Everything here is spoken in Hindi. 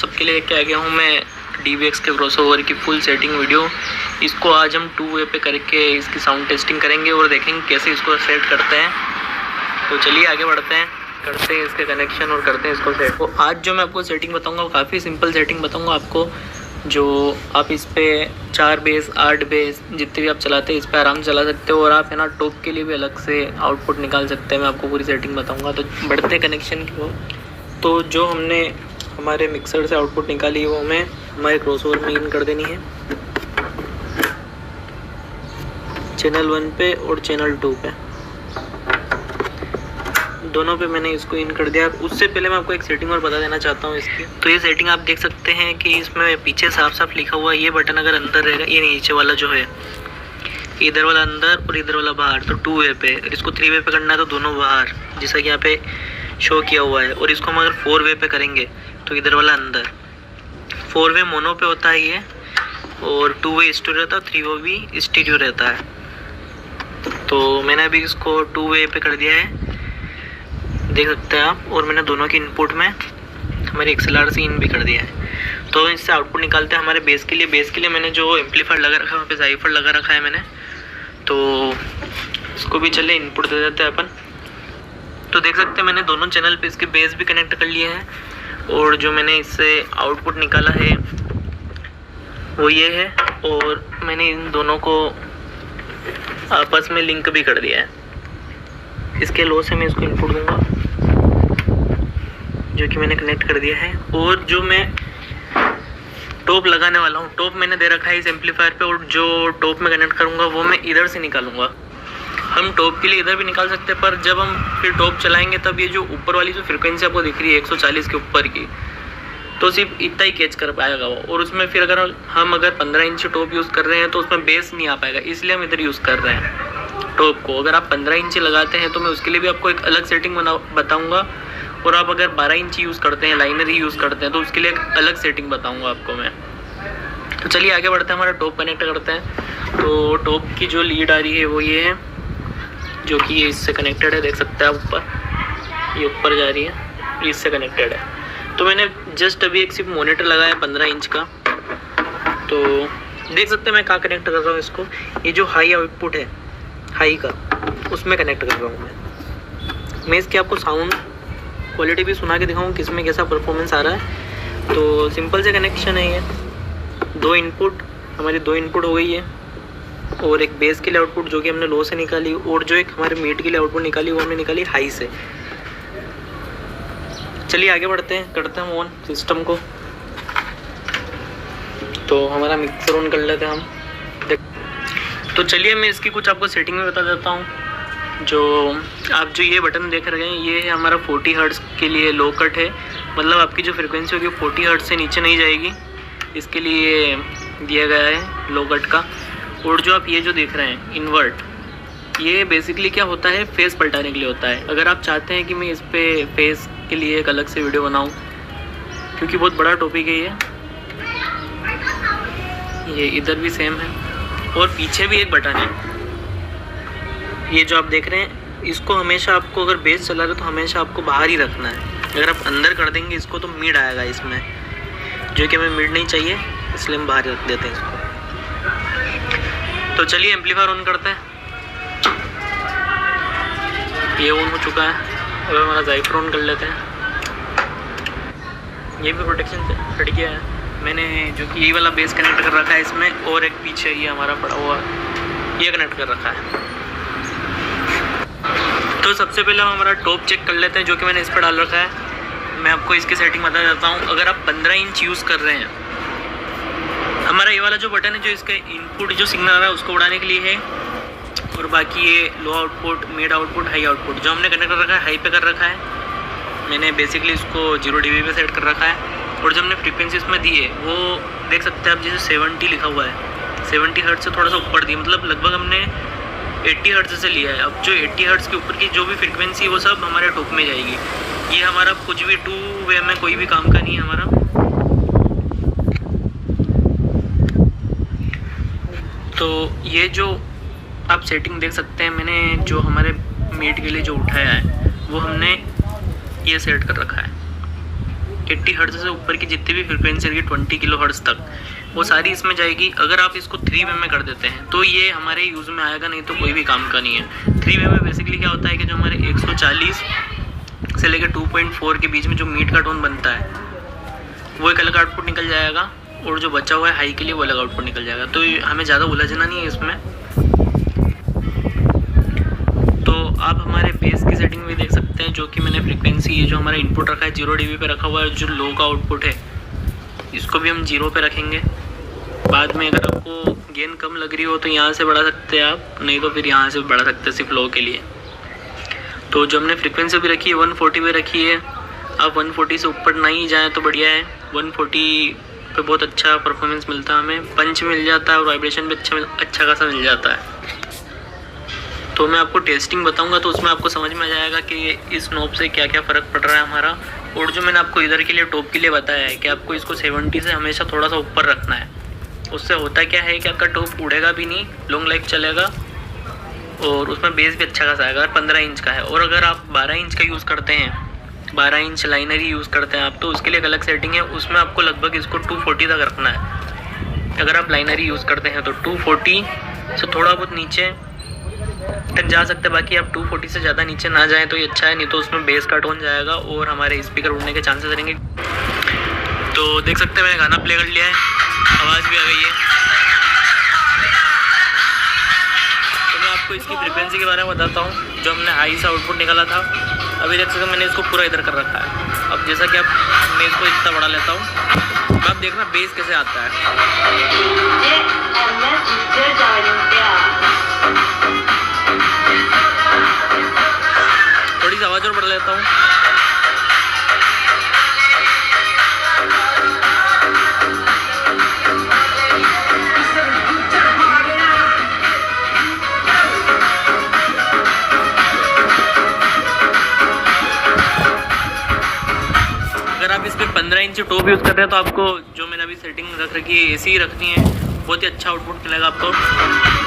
सबके लिए लेके आ गया हूँ मैं DBX के क्रॉसओवर की फुल सेटिंग वीडियो। इसको आज हम 2 वे पे करके इसकी साउंड टेस्टिंग करेंगे और देखेंगे कैसे इसको सेट करते हैं। तो चलिए आगे बढ़ते हैं, करते हैं इसके कनेक्शन और करते हैं इसको सेट। तो आज जो मैं आपको सेटिंग बताऊँगा वो काफ़ी सिंपल सेटिंग बताऊँगा आपको, जो आप इस पर 4 बेस 8 बेस जितने भी आप चलाते हैं इस पर आराम से चला सकते हो। और आप है ना टॉप के लिए भी अलग से आउटपुट निकाल सकते हैं। मैं आपको पूरी सेटिंग बताऊंगा। तो बढ़ते हैं कनेक्शन की वो। तो जो हमने हमारे मिक्सर से आउटपुट निकाली वो हमें हमारे क्रॉसओवर में इन कर देनी है, चैनल 1 पे और चैनल 2 पे, दोनों पे मैंने इसको इन कर दिया। उससे पहले मैं आपको एक सेटिंग और बता देना चाहता हूँ इसकी। तो ये सेटिंग आप देख सकते हैं कि इसमें पीछे साफ साफ लिखा हुआ है, ये बटन अगर अंदर रहेगा, ये नीचे वाला जो है इधर वाला अंदर और इधर वाला बाहर, तो 2 वे पे। इसको 3 वे पे करना है तो दोनों बाहर, जैसा कि यहाँ पे शो किया हुआ है। और इसको हम अगर 4 वे पे करेंगे तो इधर वाला अंदर। 4 वे मोनो पे होता है ये, और 2 वे स्टीरियो रहता है, 3 वे भी स्टीरियो रहता है। तो मैंने अभी इसको 2 वे पे कर दिया है, देख सकते हैं आप। और मैंने दोनों की इनपुट में हमारे XLR से इन भी कर दिया है। तो इससे आउटपुट निकालते हैं हमारे बेस के लिए। बेस के लिए मैंने जो एम्पलीफायर लगा रखा है वहाँ पे जाइफर लगा रखा है मैंने, तो इसको भी चले इनपुट दे देते हैं अपन। तो देख सकते हैं मैंने दोनों चैनल पे इसके बेस भी कनेक्ट कर लिए हैं, और जो मैंने इससे आउटपुट निकाला है वो ये है। और मैंने इन दोनों को आपस में लिंक भी कर दिया है। इसके लो से मैं इसको इनपुट दूंगा, जो कि मैंने कनेक्ट कर दिया है। और जो मैं टॉप लगाने वाला हूँ, टॉप मैंने दे रखा है इस एम्पलीफायर पे, और जो टॉप में कनेक्ट करूँगा वो मैं इधर से निकालूंगा। हम टॉप के लिए इधर भी निकाल सकते हैं, पर जब हम फिर टॉप चलाएंगे तब ये जो ऊपर वाली जो फ्रिक्वेंसी आपको दिख रही है 140 के ऊपर की, तो सिर्फ इतना ही कैच कर पाएगा वो। और उसमें फिर अगर हम 15 इंच टॉप यूज़ कर रहे हैं तो उसमें बेस नहीं आ पाएगा, इसलिए हम इधर यूज़ कर रहे हैं टॉप को। अगर आप 15 इंच लगाते हैं तो मैं उसके लिए भी आपको एक अलग सेटिंग बताऊँगा। और आप अगर 12 इंच यूज़ करते हैं, लाइनर ही यूज़ करते हैं, तो उसके लिए एक अलग सेटिंग बताऊँगा आपको मैं। तो चलिए आगे बढ़ते हैं, हमारा टॉप कनेक्ट करते हैं। तो टॉप की जो लीड आ रही है वो ये है, जो कि ये इससे कनेक्टेड है, देख सकते हैं आप ऊपर, ये ऊपर जा रही है, ये इससे कनेक्टेड है। तो मैंने जस्ट अभी एक सिर्फ मॉनिटर लगाया 15 इंच का, तो देख सकते हैं मैं कहाँ कनेक्ट कर रहा हूँ इसको। ये जो हाई आउटपुट है हाई का, उसमें कनेक्ट कर रहा हूँ मैं इसकी आपको साउंड क्वालिटी भी सुना के दिखाऊँ किस में कैसा परफॉर्मेंस आ रहा है। तो सिंपल से कनेक्शन है ये, 2 इनपुट, हमारी 2 इनपुट हो गई है, और एक बेस के लिए आउटपुट जो कि हमने लो से निकाली, और जो एक हमारे मीट के लिए आउटपुट निकाली वो हमने निकाली हाई से। चलिए आगे बढ़ते हैं, करते हैं ऑन सिस्टम को। तो हमारा मिक्सर ऑन कर लेते हैं हम। तो चलिए मैं इसकी कुछ आपको सेटिंग में बता देता हूँ। जो आप जो ये बटन देख रहे हैं ये है हमारा 40 हर्ट्ज़ के लिए लो कट है, मतलब आपकी जो फ्रिक्वेंसी होगी 40 हर्ट्ज़ से नीचे नहीं जाएगी, इसके लिए दिया गया है लो कट का। और जो आप ये जो देख रहे हैं इन्वर्ट, ये बेसिकली क्या होता है, फेस पलटाने के लिए होता है। अगर आप चाहते हैं कि मैं इस पर फेस के लिए एक अलग से वीडियो बनाऊं, क्योंकि बहुत बड़ा टॉपिक है ये इधर भी सेम है, और पीछे भी एक बटन है ये जो आप देख रहे हैं। इसको हमेशा आपको, अगर बेस चला रहे तो हमेशा आपको बाहर ही रखना है। अगर आप अंदर कर देंगे इसको तो मिड आएगा इसमें, जो कि हमें मिड नहीं चाहिए, इसलिए हम बाहर रख देते हैं इसको। तो चलिए एम्पलीफायर ऑन करते हैं। ये ऑन हो चुका है, अब हमारा जाइफर ऑन कर लेते हैं। ये भी प्रोटेक्शन हट गया है मैंने, जो कि ये वाला बेस कनेक्ट कर रखा है इसमें, और एक पीछे ये हमारा पड़ा हुआ ये कनेक्ट कर रखा है। तो सबसे पहले हम हमारा टॉप चेक कर लेते हैं, जो कि मैंने इस पर डाल रखा है। मैं आपको इसकी सेटिंग बता देता हूँ। अगर आप 15 इंच यूज़ कर रहे हैं, हमारा ये वाला जो बटन है जो इसका इनपुट जो सिग्नल आ रहा है उसको उड़ाने के लिए है, और बाकी ये low output, mid output, high output जो हमने कनेक्ट कर रखा है हाई पे कर रखा है। मैंने बेसिकली इसको 0 dB पे सेट कर रखा है। और जो हमने फ्रीक्वेंसी इसमें दी है वो देख सकते हैं आप, जैसे 70 लिखा हुआ है, 70 हर्ट्ज़ से थोड़ा सा ऊपर दी, मतलब लगभग हमने 80 हर्ट्ज़ से लिया है। अब जो 80 हर्ट्ज़ के ऊपर की जो भी फ्रीक्वेंसी है वो सब हमारे टॉप में जाएगी। ये हमारा कुछ भी 2 वे में कोई भी काम का नहीं है हमारा। तो ये जो आप सेटिंग देख सकते हैं, मैंने जो हमारे मीट के लिए जो उठाया है वो हमने ये सेट कर रखा है 80 हर्ट्ज से ऊपर की जितनी भी फ्रिक्वेंसी रहेगी 20 किलो हर्ट्ज तक, वो सारी इसमें जाएगी। अगर आप इसको 3 वे में कर देते हैं तो ये हमारे यूज़ में आएगा, नहीं तो कोई भी काम का नहीं है। 3 वे में बेसिकली क्या होता है कि जो हमारे 140 से लेकर 2.4 के बीच में जो मीट का टोन बनता है वो एक अलग आउटपुट निकल जाएगा, और जो बचा हुआ है हाई के लिए वो अलग आउटपुट निकल जाएगा। तो हमें ज़्यादा उलझना नहीं है इसमें। तो आप हमारे बेस की सेटिंग भी देख सकते हैं, जो कि मैंने फ्रीक्वेंसी, ये जो हमारा इनपुट रखा है 0 dB पे रखा हुआ है, जो लो का आउटपुट है इसको भी हम 0 पे रखेंगे। बाद में अगर आपको गेन कम लग रही हो तो यहाँ से बढ़ा सकते हैं आप, नहीं तो फिर यहाँ से बढ़ा सकते हैं सिर्फ लो के लिए। तो जो हमने फ्रीक्वेंसी भी रखी है 140 पे रखी है। आप 140 से ऊपर नहीं जाएँ तो बढ़िया है। 140 पे बहुत अच्छा परफॉर्मेंस मिलता है, हमें पंच मिल जाता है और वाइब्रेशन भी अच्छा खासा मिल जाता है। तो मैं आपको टेस्टिंग बताऊंगा तो उसमें आपको समझ में आ जाएगा कि इस नॉब से क्या क्या फ़र्क पड़ रहा है हमारा। और जो मैंने आपको इधर के लिए टॉप के लिए बताया है कि आपको इसको 70 से हमेशा थोड़ा सा ऊपर रखना है। उससे होता क्या है कि आपका टॉप उड़ेगा भी नहीं, लॉन्ग लाइफ चलेगा, और उसमें बेस भी अच्छा खासा आएगा। 15 इंच का है, और अगर आप 12 इंच का यूज़ करते हैं, 12 इंच लाइनर ही यूज़ करते हैं आप, तो उसके लिए एक अलग सेटिंग है। उसमें आपको लगभग इसको 240 तक रखना है। अगर आप लाइनर ही यूज़ करते हैं तो 240 से थोड़ा बहुत नीचे तक जा सकते हैं। बाकी आप 240 से ज़्यादा नीचे ना जाएं तो ये अच्छा है, नहीं तो उसमें बेस का टोन जाएगा और हमारे स्पीकर उड़ने के चांसेस रहेंगे। तो देख सकते हैं मैंने गाना प्ले कर लिया है, आवाज़ भी आ गई है। तो मैं आपको इसकी फ्रीक्वेंसी के बारे में बताता हूँ। जो हमने हाई से आउटपुट निकाला था, अभी देख सकते मैंने इसको पूरा इधर कर रखा है। अब जैसा कि आप, मैं इसको इतना बड़ा लेता हूँ, अब देखना बेस कैसे आता है। थोड़ी सी आवाज़ और बढ़ा लेता हूँ। अगर आप इस पर 15 इंच टॉप यूज़ कर रहे हैं तो आपको, जो मैंने अभी सेटिंग रख रखी है, AC ही रखनी है, बहुत ही अच्छा आउटपुट मिलेगा आपको।